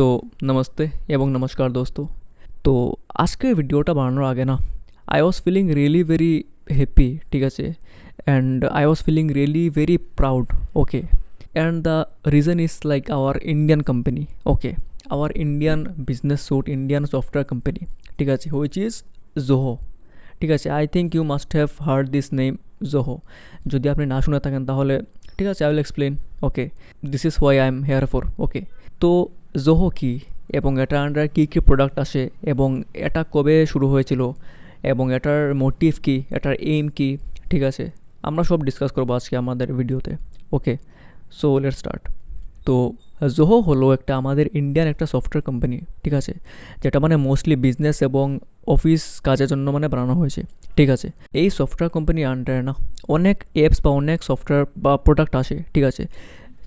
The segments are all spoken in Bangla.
তো নমস্তে এবং নমস্কার দোস্ত। তো আজকে ভিডিওটা বানানোর আগে না I was feeling really very happy, ঠিক আছে, and I was feeling really very proud. Okay, and the reason is like our Indian company. Okay, our Indian business suite, Indian software company, ঠিক আছে, হুইচ ইজ জোহো। ঠিক আছে, I think you must have heard this name Zoho. যদি আপনি না শুনে থাকেন তাহলে ঠিক আছে, I will explain. Okay, this is why I am here for. ওকে, তো জোহো কী এবং এটার আন্ডার কী কী প্রোডাক্ট আসে এবং এটা কবে শুরু হয়েছিল এবং এটার মোটিভ কী, এটার এইম কী, ঠিক আছে, আমরা সব ডিসকাস করবো আজকে আমাদের ভিডিওতে। ওকে, সো লেটস স্টার্ট। তো জোহো হলো একটা আমাদের ইন্ডিয়ান একটা সফটওয়্যার কোম্পানি, ঠিক আছে, যেটা মানে মোস্টলি বিজনেস এবং অফিস কাজের জন্য মানে বানানো হয়েছে। ঠিক আছে, এই সফটওয়্যার কোম্পানির আন্ডারে না অনেক অ্যাপস বা অনেক সফটওয়্যার বা প্রোডাক্ট আসে, ঠিক আছে,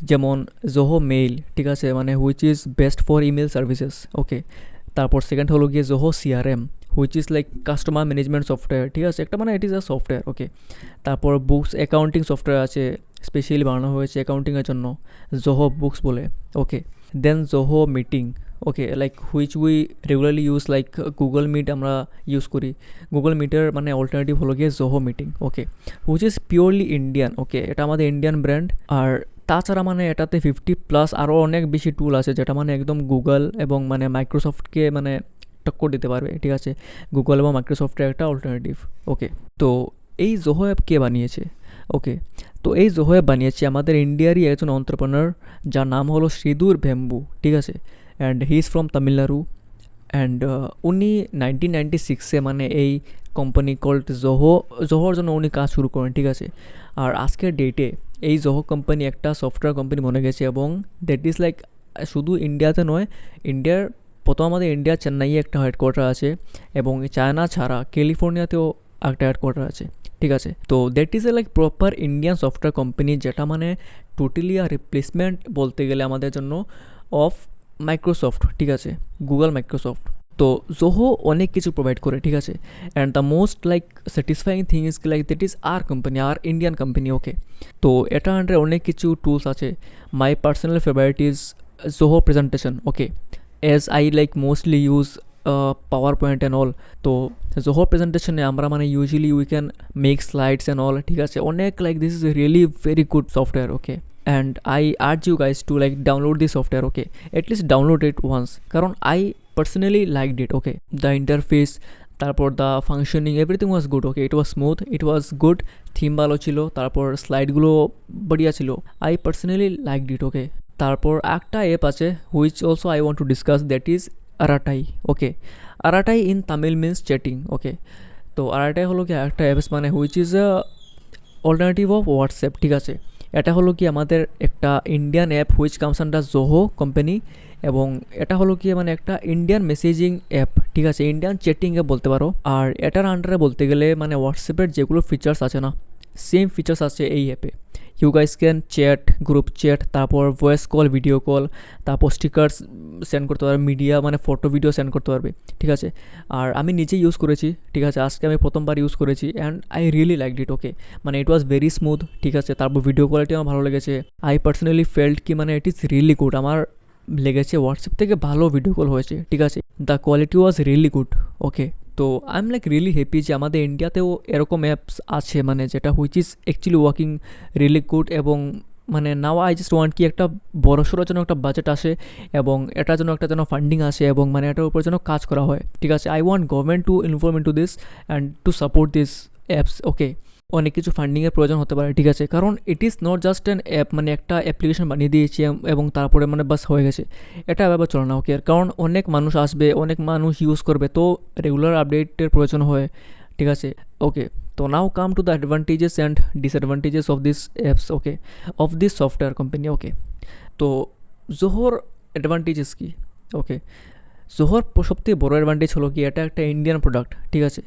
যেমন জোহো মেইল, ঠিক আছে, মানে which is best for email services. Okay, তারপর সেকেন্ড হলো গিয়ে Zoho CRM, which is like customer management software, ঠিক আছে, একটা মানে it is a software. Okay, তারপর বুকস অ্যাকাউন্টিং সফটওয়্যার আছে, স্পেশালি বানানো হয়েছে অ্যাকাউন্টিংয়ের জন্য, জোহো বুকস বলে। Okay, then Zoho meeting, okay, like which we regularly use, like Google meet আমরা ইউজ করি। গুগল মিটের মানে অল্টারনেটিভ হলো গিয়ে Zoho meeting. Okay, which is purely Indian. Okay, এটা আমাদের ইন্ডিয়ান ব্র্যান্ড। আর তাছাড়া মানে এটাতে 50+ আরও অনেক বেশি টুল আছে যেটা মানে একদম গুগল এবং মানে মাইক্রোসফটকে মানে টক্কর দিতে পারবে, ঠিক আছে, গুগল এবং মাইক্রোসফটের একটা অল্টারনেটিভ। ওকে, তো এই জোহো অ্যাপ কে বানিয়েছে? ওকে, তো এই জোহো অ্যাপ বানিয়েছে আমাদের ইন্ডিয়ারই একজন অন্টারপ্রেনার, যার নাম হলো শ্রীধুর ভেম্বু, ঠিক আছে, and he is from Tamil Nadu. And উনি 1996-এ মানে এই কোম্পানি কল্ড জোহোর জন্য উনি কাজ শুরু করেন, ঠিক আছে। আর আজকের ডেটে এই জোহো কোম্পানি একটা সফটওয়্যার কোম্পানি বনে গেছে এবং দ্যাট ইজ লাইক শুধু ইন্ডিয়াতে নয়, প্রথম আমাদের ইন্ডিয়ার চেন্নাইয়ে একটা হেডকোয়ার্টার আছে এবং চায়না ছাড়া ক্যালিফোর্নিয়াতেও একটা হেডকোয়ার্টার আছে, ঠিক আছে। তো that is a like proper Indian software company, যেটা মানে টোটালি আর রিপ্লেসমেন্ট বলতে গেলে আমাদের জন্য অফ মাইক্রোসফট, ঠিক আছে, গুগল মাইক্রোসফট। তো জোহো অনেক কিছু প্রোভাইড করে, ঠিক আছে, and the most like satisfying thing is like that is our company, our Indian company. Okay, তো এটা আন্ডারে অনেক কিছু টুলস আছে। My personal favourite is Zoho presentation. Okay, as I like mostly use PowerPoint and all. তো জোহো প্রেজেন্টেশনে আমরা মানে usually we can make slides and all, ঠিক আছে, অনেক like this is really very good software. Okay, and I urge you guys to like download this software. Okay, at least download it once কারণ I personally liked it. Okay, the interface, তারপর the functioning, everything was good. Okay, it was smooth, it was good, theme ভালো ছিল, তারপর স্লাইডগুলো বড়িয়া ছিল। I personally liked it. Okay, তারপর একটা অ্যাপ আছে which also I want to discuss, that is Arattai. Okay, Arattai in Tamil means chatting. Okay, তো আরাটাই হলো কি একটা অ্যাপস মানে which is a alternative of WhatsApp, ঠিক আছে। এটা হলো কি আমাদের একটা Indian app which comes under Zoho company, এবং এটা হলো কি মানে একটা ইন্ডিয়ান মেসেজিং অ্যাপ, ঠিক আছে, ইন্ডিয়ান চ্যাটিং অ্যাপ বলতে পারো। আর এটার আন্ডারে বলতে গেলে মানে হোয়াটসঅ্যাপের যেগুলো ফিচার্স আছে না, সেম ফিচার্স আছে এই অ্যাপে। You guys can chat, group chat, তারপর ভয়েস কল, ভিডিও কল, তারপর স্টিকার্স সেন্ড করতে পারবে, মিডিয়া মানে ফটো ভিডিও সেন্ড করতে পারবে, ঠিক আছে। আর আমি নিজেই ইউজ করেছি, ঠিক আছে, আজকে আমি প্রথমবার ইউজ করেছি and I really liked it. Okay, মানে ইট ওয়াজ ভেরি স্মুথ, ঠিক আছে, তারপর ভিডিও কোয়ালিটি আমার ভালো লেগেছে। আই পার্সোনালি ফেল্ট কি মানে ইট ইজ রিয়েলি গুড, আমার লেগেছে হোয়াটসঅ্যাপ থেকে ভালো ভিডিও কল হয়েছে, ঠিক আছে, the quality was really good. Okay, তো I am like really happy যে আমাদের ইন্ডিয়াতেও এরকম অ্যাপস আছে মানে যেটা which is actually working really good. এবং মানে নাও আই জাস্ট ওয়ান্ট কি একটা বড়সড়ো যেন একটা বাজেট আসে এবং এটার জন্য একটা যেন ফান্ডিং আসে এবং মানে এটার উপর যেন কাজ করা হয়, ঠিক আছে। I want government to involve in to this and to support this apps. Okay, অনেক কিছু ফান্ডিংয়ের প্রয়োজন হতে পারে, ঠিক আছে, কারণ it is not just an app, মানে একটা অ্যাপ্লিকেশন বানিয়ে দিয়েছি এবং তারপরে মানে বাস হয়ে গেছে, এটা ব্যাপার চলে না। ওকে, কারণ অনেক মানুষ আসবে, অনেক মানুষ ইউজ করবে, তো রেগুলার আপডেটের প্রয়োজন হয়, ঠিক আছে। ওকে, তো now come to the advantages and disadvantages of this apps. Okay, of this software company. Okay, তো জোহোর অ্যাডভান্টেজেস কী? ওকে, জোহোর সবথেকে বড় অ্যাডভান্টেজ হলো কি এটা একটা ইন্ডিয়ান প্রোডাক্ট, ঠিক আছে।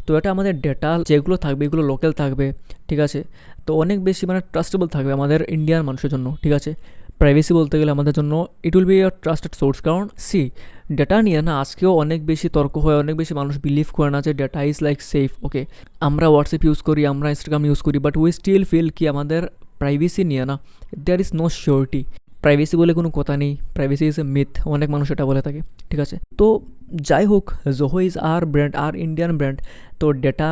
তো এটা আমাদের ডেটা যেগুলো থাকবে এগুলো লোকাল থাকবে, ঠিক আছে, তো অনেক বেশি মানে ট্রাস্টেবল থাকবে আমাদের ইন্ডিয়ান মানুষের জন্য, ঠিক আছে। প্রাইভেসি বলতে গেলে আমাদের জন্য it will be a trusted source, কারণ ডেটা নিয়ে না আজকেও অনেক বেশি তর্ক হয়, অনেক বেশি মানুষ বিলিভ করে না যে data is like safe. Okay, আমরা হোয়াটসঅ্যাপ ইউজ করি, আমরা ইনস্টাগ্রাম ইউজ করি, বাট উই স্টিল ফিল কি আমাদের প্রাইভেসি নিয়ে না there is no surety. Privacy বলে কোনো কথা নেই, প্রাইভেসি ইজ এ মিথ, অনেক মানুষ এটা বলে থাকে, ঠিক আছে। তো যাই হোক, Zoho is a brand, a Indian brand. তো ডেটা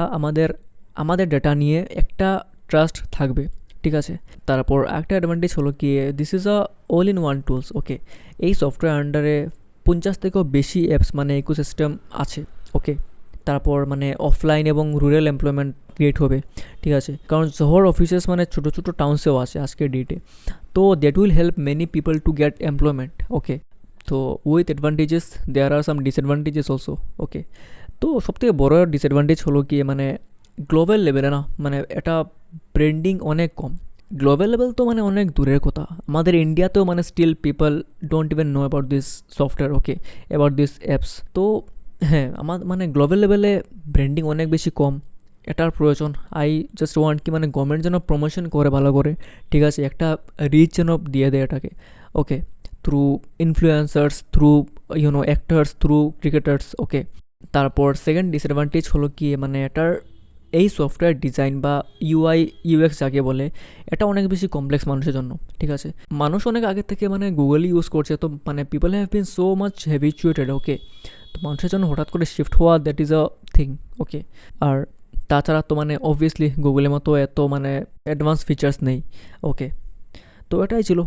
আমাদের ডেটা নিয়ে একটা ট্রাস্ট থাকবে, ঠিক আছে। তারপর একটা অ্যাডভান্টেজ হলো কি, this is a all in one tools, okay. এই সফটওয়্যার আন্ডারে 50 থেকেও বেশি অ্যাপস মানে ইকোসিস্টেম আছে, ওকে। তারপর মানে অফলাইন এবং রুরাল এমপ্লয়মেন্ট ক্রিয়েট হবে, ঠিক আছে। কারণ জোহর অফিসেস মানে ছোটো ছোটো টাউনসেও আছে আজকের ডেটে। তো that will help many people to get employment, okay. তো with advantages there are some disadvantages also, okay. তো সবথেকে বড় ডিসঅ্যাডভান্টেজ হলো কি, মানে গ্লোবাল লেভেলে না, মানে এটা ব্র্যান্ডিং অনেক কম। গ্লোবাল লেভেল তো মানে অনেক দূরের কথা, আমাদের ইন্ডিয়াতেও মানে still people don't even know about this software, okay, about this apps. তো হ্যাঁ, আমার মানে গ্লোবাল লেভেলে ব্র্যান্ডিং অনেক বেশি কম, এটার প্রয়োজন। আই জাস্ট ওয়ান্ট কি মানে গভর্নমেন্ট যেন প্রমোশন করে ভালো করে, ঠিক আছে, একটা রিচ যেন দিয়ে দেয় এটাকে, okay, through influencers, through actors, through cricketers, okay. তারপর সেকেন্ড ডিসঅ্যাডভান্টেজ হলো কি, মানে এটার এই সফটওয়্যার ডিজাইন বা ইউআই ইউএক্স যাকে বলে, এটা অনেক বেশি কমপ্লেক্স মানুষের জন্য, ঠিক আছে। মানুষ অনেক আগে থেকে মানে গুগলই ইউজ করছে, তো মানে people have been so much habituated, okay. তো মানুষের জন্য হঠাৎ করে শিফট হওয়া, that is a thing, okay. আর তাছাড়া তো মানে অবভিয়াসলি গুগলের মতো এত মানে অ্যাডভান্স ফিচার্স নেই, ওকে। তো এটাই ছিল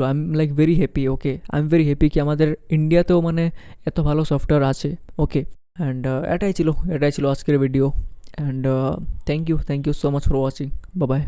I am like very happy, okay. I am very happy কি আমাদের ইন্ডিয়াতেও মানে এত ভালো সফটওয়্যার আছে, ওকে। অ্যান্ড এটাই ছিল আজকের video. And thank you so much for watching, bye by.